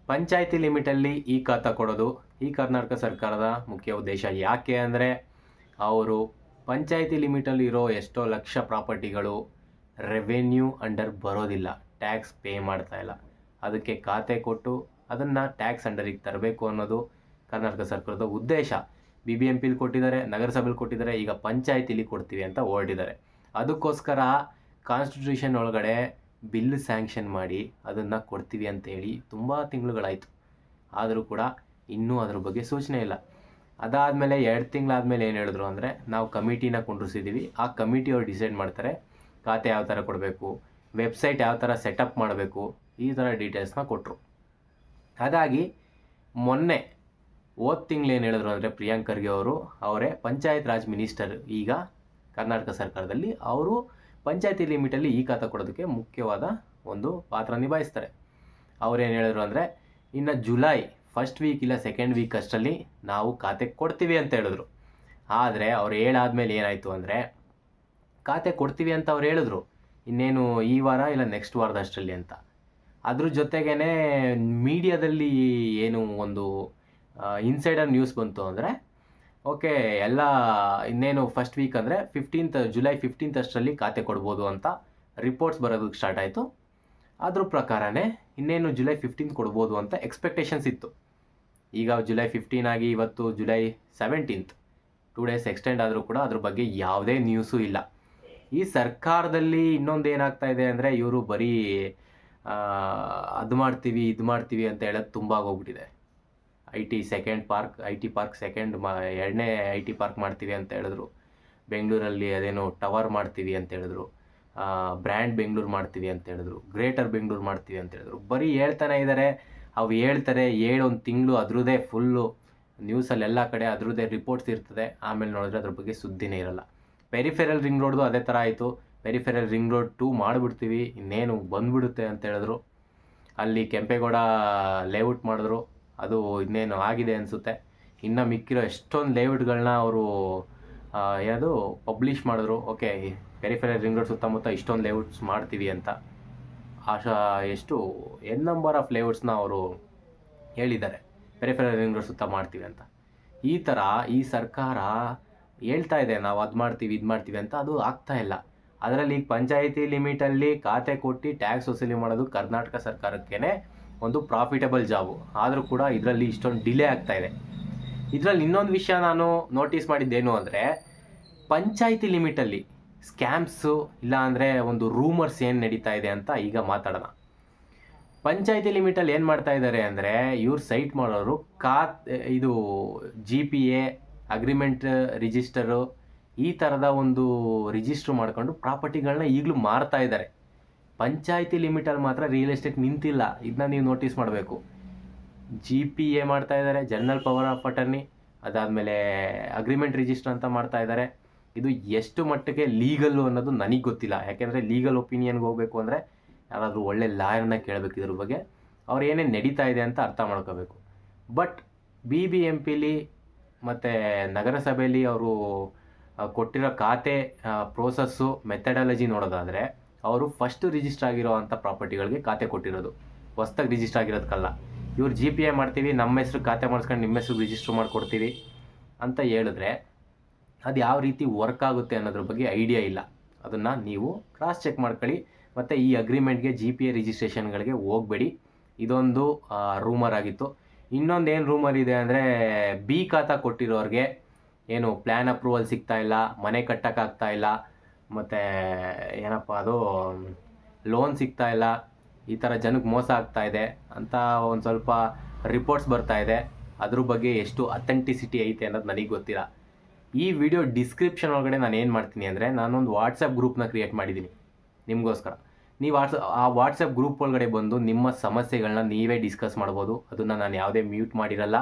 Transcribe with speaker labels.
Speaker 1: ಪಂಚಾಯಿತಿ ಲಿಮಿಟಲ್ಲಿ ಈ ಖಾತಾ ಕೊಡೋದು ಈ ಕರ್ನಾಟಕ ಸರ್ಕಾರದ ಮುಖ್ಯ ಉದ್ದೇಶ. ಯಾಕೆ ಅಂದರೆ ಅವರು ಪಂಚಾಯಿತಿ ಲಿಮಿಟಲ್ಲಿ ಇರೋ ಎಷ್ಟೋ ಲಕ್ಷ ಪ್ರಾಪರ್ಟಿಗಳು ರೆವೆನ್ಯೂ ಅಂಡರ್ ಬರೋದಿಲ್ಲ, ಟ್ಯಾಕ್ಸ್ ಪೇ ಮಾಡ್ತಾ ಇಲ್ಲ. ಅದಕ್ಕೆ ಖಾತೆ ಕೊಟ್ಟು ಅದನ್ನು ಟ್ಯಾಕ್ಸ್ ಅಂಡರಿಗೆ ತರಬೇಕು ಅನ್ನೋದು ಕರ್ನಾಟಕ ಸರ್ಕಾರದ ಉದ್ದೇಶ. BBMPಲಿ ಕೊಟ್ಟಿದ್ದಾರೆ, ನಗರಸಭೆಲಿ ಕೊಟ್ಟಿದ್ದಾರೆ, ಈಗ ಪಂಚಾಯಿತಿಲಿ ಕೊಡ್ತೀವಿ ಅಂತ ಹೊರಟಿದ್ದಾರೆ. ಅದಕ್ಕೋಸ್ಕರ ಕಾನ್ಸ್ಟಿಟ್ಯೂಷನ್ ಒಳಗಡೆ ಬಿಲ್ ಸ್ಯಾಂಕ್ಷನ್ ಮಾಡಿ ಅದನ್ನು ಕೊಡ್ತೀವಿ ಅಂತೇಳಿ ತುಂಬ ತಿಂಗಳುಗಳಾಯಿತು. ಆದರೂ ಕೂಡ ಇನ್ನೂ ಅದ್ರ ಬಗ್ಗೆ ಸೂಚನೆ ಇಲ್ಲ. ಅದಾದಮೇಲೆ 2 ತಿಂಗಳಾದಮೇಲೆ ಏನು ಹೇಳಿದ್ರು ಅಂದರೆ, ನಾವು ಕಮಿಟಿನ ಕುಂಡ್ರಿಸಿದ್ದೀವಿ, ಆ ಕಮಿಟಿಯವ್ರು ಡಿಸೈಡ್ ಮಾಡ್ತಾರೆ ಖಾತೆ ಯಾವ ಥರ ಕೊಡಬೇಕು, ವೆಬ್ಸೈಟ್ ಯಾವ ಥರ ಸೆಟಪ್ ಮಾಡಬೇಕು, ಈ ಥರ ಡೀಟೇಲ್ಸ್ನ ಕೊಟ್ಟರು. ಹಾಗಾಗಿ ಮೊನ್ನೆ ಹೋದ ತಿಂಗಳು ಏನು ಹೇಳಿದ್ರು ಅಂದರೆ, ಪ್ರಿಯಾಂಕ್ ಖರ್ಗೆ ಅವರೇ ಪಂಚಾಯತ್ ರಾಜ್ ಮಿನಿಸ್ಟರ್ ಈಗ ಕರ್ನಾಟಕ ಸರ್ಕಾರದಲ್ಲಿ, ಅವರು ಪಂಚಾಯತಿ ಲಿಮಿಟಲ್ಲಿ ಈ ಖಾತೆ ಕೊಡೋದಕ್ಕೆ ಮುಖ್ಯವಾದ ಒಂದು ಪಾತ್ರ ನಿಭಾಯಿಸ್ತಾರೆ. ಅವ್ರೇನು ಹೇಳಿದ್ರು ಅಂದರೆ, ಇನ್ನು ಜುಲೈ ಫಸ್ಟ್ ವೀಕ್ ಇಲ್ಲ ಸೆಕೆಂಡ್ ವೀಕ್ ಅಷ್ಟರಲ್ಲಿ ನಾವು ಖಾತೆ ಕೊಡ್ತೀವಿ ಅಂತ ಹೇಳಿದ್ರು. ಆದರೆ ಅವ್ರು ಹೇಳಾದ್ಮೇಲೆ ಏನಾಯಿತು ಅಂದರೆ, ಖಾತೆ ಕೊಡ್ತೀವಿ ಅಂತ ಅವ್ರು ಹೇಳಿದ್ರು, ಇನ್ನೇನು ಈ ವಾರ ಇಲ್ಲ ನೆಕ್ಸ್ಟ್ ವಾರದಷ್ಟರಲ್ಲಿ ಅಂತ. ಅದ್ರ ಜೊತೆಗೇ ಮೀಡಿಯಾದಲ್ಲಿ ಏನು ಒಂದು ಇನ್ಸೈಡರ್ ನ್ಯೂಸ್ ಬಂತು ಅಂದರೆ, ಓಕೆ ಎಲ್ಲ ಇನ್ನೇನು ಫಸ್ಟ್ ವೀಕ್ ಅಂದರೆ ಜುಲೈ 15 ಅಷ್ಟರಲ್ಲಿ ಖಾತೆ ಕೊಡ್ಬೋದು ಅಂತ ರಿಪೋರ್ಟ್ಸ್ ಬರೋದಕ್ಕೆ ಸ್ಟಾರ್ಟ್ ಆಯಿತು. ಅದ್ರ ಪ್ರಕಾರನೇ ಇನ್ನೇನು ಜುಲೈ 15 ಕೊಡ್ಬೋದು ಅಂತ ಎಕ್ಸ್ಪೆಕ್ಟೇಷನ್ಸ್ ಇತ್ತು. ಈಗ ಜುಲೈ 15 ಆಗಿ ಇವತ್ತು ಜುಲೈ 17, 2 ಡೇಸ್ ಎಕ್ಸ್ಟೆಂಡ್ ಆದರೂ ಕೂಡ ಅದ್ರ ಬಗ್ಗೆ ಯಾವುದೇ ನ್ಯೂಸು ಇಲ್ಲ. ಈ ಸರ್ಕಾರದಲ್ಲಿ ಇನ್ನೊಂದು ಏನಾಗ್ತಾ ಇದೆ ಅಂದರೆ, ಇವರು ಬರೀ ಅದು ಮಾಡ್ತೀವಿ ಇದು ಮಾಡ್ತೀವಿ ಅಂತ ಹೇಳೋದು ತುಂಬ ಆಗೋಗ್ಬಿಟ್ಟಿದೆ. IT ಪಾರ್ಕ್ ಎರಡನೇ IT ಪಾರ್ಕ್ ಮಾಡ್ತೀವಿ ಅಂತ ಹೇಳಿದ್ರು. ಬೆಂಗಳೂರಲ್ಲಿ ಅದೇನೋ ಟವರ್ ಮಾಡ್ತೀವಿ ಅಂತ ಹೇಳಿದ್ರು, ಬ್ರ್ಯಾಂಡ್ ಬೆಂಗಳೂರು ಮಾಡ್ತೀವಿ ಅಂತ ಹೇಳಿದ್ರು, ಗ್ರೇಟರ್ ಬೆಂಗಳೂರು ಮಾಡ್ತೀವಿ ಅಂತ ಹೇಳಿದ್ರು. ಬರೀ ಹೇಳ್ತಾನೆ ಇದ್ದಾರೆ. ಅವು ಹೇಳ್ತಾರೆ, 1 ತಿಂಗಳು ಅದ್ರದ್ದೇ ಫುಲ್ಲು ನ್ಯೂಸಲ್ಲಿ ಎಲ್ಲ ಕಡೆ ಅದ್ರದ್ದೇ ರಿಪೋರ್ಟ್ಸ್ ಇರ್ತದೆ. ಆಮೇಲೆ ನೋಡಿದ್ರೆ ಅದ್ರ ಬಗ್ಗೆ ಸುದ್ದಿನೇ ಇರಲ್ಲ. ಪೆರಿಫೆರಲ್ ರಿಂಗ್ ರೋಡ್ದು ಅದೇ ಥರ ಆಯಿತು. ಪೆರಿಫೆರಲ್ ರಿಂಗ್ ರೋಡ್ 2 ಮಾಡಿಬಿಡ್ತೀವಿ, ಇನ್ನೇನು ಬಂದ್ಬಿಡುತ್ತೆ ಅಂತ ಹೇಳಿದ್ರು. ಅಲ್ಲಿ ಕೆಂಪೇಗೌಡ ಲೇಔಟ್ ಮಾಡಿದ್ರು, ಅದು ಇನ್ನೇನು ಆಗಿದೆ ಅನಿಸುತ್ತೆ. ಇನ್ನು ಮಿಕ್ಕಿರೋ ಎಷ್ಟೊಂದು ಲೇಔಟ್ಗಳನ್ನ ಅವರು ಯಾವುದು ಪಬ್ಲಿಷ್ ಮಾಡಿದ್ರು. ಓಕೆ, ಪೆರಿಫೆರಲ್ ರಿಂಗ್ ರೋಡ್ ಸುತ್ತಮುತ್ತ ಇಷ್ಟೊಂದು ಲೇಔಟ್ಸ್ ಮಾಡ್ತೀವಿ ಅಂತ. ಎಷ್ಟು ನಂಬರ್ ಆಫ್ ಲೇಔಟ್ಸ್ನ ಅವರು ಹೇಳಿದ್ದಾರೆ, ಪೆರಿಫೆರಲ್ ರಿಂಗ್ ರೋಡ್ ಸುತ್ತ ಮಾಡ್ತೀವಿ ಅಂತ. ಈ ಥರ ಈ ಸರ್ಕಾರ ಹೇಳ್ತಾ ಇದೆ, ನಾವು ಅದು ಮಾಡ್ತೀವಿ ಇದು ಮಾಡ್ತೀವಿ ಅಂತ, ಅದು ಆಗ್ತಾ ಇಲ್ಲ. ಅದರಲ್ಲಿ ಈಗ ಪಂಚಾಯಿತಿ ಲಿಮಿಟಲ್ಲಿ ಖಾತೆ ಕೊಟ್ಟು ಟ್ಯಾಕ್ಸ್ ವಸೂಲಿ ಮಾಡೋದು ಕರ್ನಾಟಕ ಸರ್ಕಾರಕ್ಕೇ ಒಂದು ಪ್ರಾಫಿಟಬಲ್ ಜಾಬು. ಆದರೂ ಕೂಡ ಇದರಲ್ಲಿ ಇಷ್ಟೊಂದು ಡಿಲೇ ಆಗ್ತಾ ಇದೆ. ಇದರಲ್ಲಿ ಇನ್ನೊಂದು ವಿಷಯ ನಾನು ನೋಟಿಸ್ ಮಾಡಿದ್ದೇನು ಅಂದರೆ, ಪಂಚಾಯಿತಿ ಲಿಮಿಟಲ್ಲಿ ಸ್ಕ್ಯಾಮ್ಸು ಇಲ್ಲ ಅಂದರೆ ಒಂದು ರೂಮರ್ಸ್ ಏನು ನಡೀತಾ ಇದೆ ಅಂತ ಈಗ ಮಾತಾಡೋಣ. ಪಂಚಾಯಿತಿ ಲಿಮಿಟಲ್ಲಿ ಏನು ಮಾಡ್ತಾ ಇದ್ದಾರೆ ಅಂದರೆ, ಇವ್ರು ಸೈಟ್ ಮಾಡೋರು ಇದು GPA ಅಗ್ರಿಮೆಂಟ್ ರಿಜಿಸ್ಟರು ಈ ಥರದ ಒಂದು ರಿಜಿಸ್ಟ್ರ್ ಮಾಡ್ಕೊಂಡು ಪ್ರಾಪರ್ಟಿಗಳನ್ನ ಈಗಲೂ ಮಾರ್ತಾ ಇದ್ದಾರೆ. ಪಂಚಾಯಿತಿ ಲಿಮಿಟಲ್ಲಿ ಮಾತ್ರ ರಿಯಲ್ ಎಸ್ಟೇಟ್ ನಿಂತಿಲ್ಲ. ಇದನ್ನ ನೀವು ನೋಟಿಸ್ ಮಾಡಬೇಕು. GPA ಮಾಡ್ತಾ ಇದ್ದಾರೆ, ಜರ್ನಲ್ ಪವರ್ ಆಫ್ ಅಟರ್ನಿ, ಅದಾದಮೇಲೆ ಅಗ್ರಿಮೆಂಟ್ ರಿಜಿಸ್ಟರ್ ಅಂತ ಮಾಡ್ತಾ ಇದ್ದಾರೆ. ಇದು ಎಷ್ಟು ಮಟ್ಟಿಗೆ ಲೀಗಲ್ಲು ಅನ್ನೋದು ನನಗೆ ಗೊತ್ತಿಲ್ಲ. ಯಾಕೆಂದರೆ ಲೀಗಲ್ ಒಪಿನಿಯನ್ಗೆ ಹೋಗಬೇಕು ಅಂದರೆ ಯಾರಾದರೂ ಒಳ್ಳೆ ಲಾಯರ್ನ ಕೇಳಬೇಕು ಇದ್ರ ಬಗ್ಗೆ, ಅವ್ರು ಏನೇನು ನಡೀತಾ ಇದೆ ಅಂತ ಅರ್ಥ ಮಾಡ್ಕೋಬೇಕು. ಬಟ್ BBMPಲಿ ಮತ್ತು ನಗರಸಭೆಯಲ್ಲಿ ಅವರು ಕೊಟ್ಟಿರೋ ಖಾತೆ ಪ್ರೋಸೆಸ್ಸು ಮೆಥಡಾಲಜಿ ನೋಡೋದಾದರೆ, ಅವರು ಫಸ್ಟು ರಿಜಿಸ್ಟರ್ ಆಗಿರೋ ಅಂಥ ಪ್ರಾಪರ್ಟಿಗಳಿಗೆ ಖಾತೆ ಕೊಟ್ಟಿರೋದು, ಹೊಸ್ದಾಗಿ ರಿಜಿಸ್ಟರ್ ಆಗಿರೋದಕ್ಕಲ್ಲ. ಇವ್ರು GPA ಮಾಡ್ತೀವಿ, ನಮ್ಮ ಹೆಸ್ರು ಖಾತೆ ಮಾಡಿಸ್ಕೊಂಡು ನಿಮ್ಮ ಹೆಸ್ರು ರಿಜಿಸ್ಟರ್ ಮಾಡಿಕೊಡ್ತೀವಿ ಅಂತ ಹೇಳಿದ್ರೆ ಅದು ಯಾವ ರೀತಿ ವರ್ಕ್ ಆಗುತ್ತೆ ಅನ್ನೋದ್ರ ಬಗ್ಗೆ ಐಡಿಯಾ ಇಲ್ಲ. ಅದನ್ನು ನೀವು ಕ್ರಾಸ್ ಚೆಕ್ ಮಾಡ್ಕೊಳ್ಳಿ. ಮತ್ತು ಈ ಅಗ್ರಿಮೆಂಟ್ಗೆ GPA ರಿಜಿಸ್ಟ್ರೇಷನ್ಗಳಿಗೆ ಹೋಗಬೇಡಿ. ಇದೊಂದು ರೂಮರ್ ಆಗಿತ್ತು. ಇನ್ನೊಂದು ಏನು ರೂಮರ್ ಇದೆ ಅಂದರೆ, B ಖಾತಾ ಕೊಟ್ಟಿರೋರಿಗೆ ಏನು ಪ್ಲ್ಯಾನ್ ಅಪ್ರೂವಲ್ ಸಿಗ್ತಾ ಇಲ್ಲ, ಮನೆ ಕಟ್ಟೋಕ್ಕಾಗ್ತಾ ಇಲ್ಲ, ಮತ್ತು ಏನಪ್ಪ ಅದು ಲೋನ್ ಸಿಗ್ತಾ ಇಲ್ಲ, ಈ ಥರ ಜನಕ್ಕೆ ಮೋಸ ಆಗ್ತಾ ಇದೆ ಅಂತ ಒಂದು ಸ್ವಲ್ಪ ರಿಪೋರ್ಟ್ಸ್ ಬರ್ತಾ ಇದೆ. ಅದ್ರ ಬಗ್ಗೆ ಎಷ್ಟು ಅಥೆಂಟಿಸಿಟಿ ಐತೆ ಅನ್ನೋದು ನನಗೆ ಗೊತ್ತಿಲ್ಲ. ಈ ವಿಡಿಯೋ ಡಿಸ್ಕ್ರಿಪ್ಷನ್ ಒಳಗಡೆ ನಾನು ಏನು ಮಾಡ್ತೀನಿ ಅಂದರೆ, ನಾನೊಂದು ವಾಟ್ಸಪ್ ಗ್ರೂಪ್ನ ಕ್ರಿಯೇಟ್ ಮಾಡಿದ್ದೀನಿ ನಿಮಗೋಸ್ಕರ. ನೀವು ಆ ವಾಟ್ಸಪ್ ಗ್ರೂಪ್ ಒಳಗಡೆ ಬಂದು ನಿಮ್ಮ ಸಮಸ್ಯೆಗಳನ್ನ ನೀವೇ ಡಿಸ್ಕಸ್ ಮಾಡ್ಬೋದು. ಅದನ್ನು ನಾನು ಯಾವುದೇ ಮ್ಯೂಟ್ ಮಾಡಿರಲ್ಲ.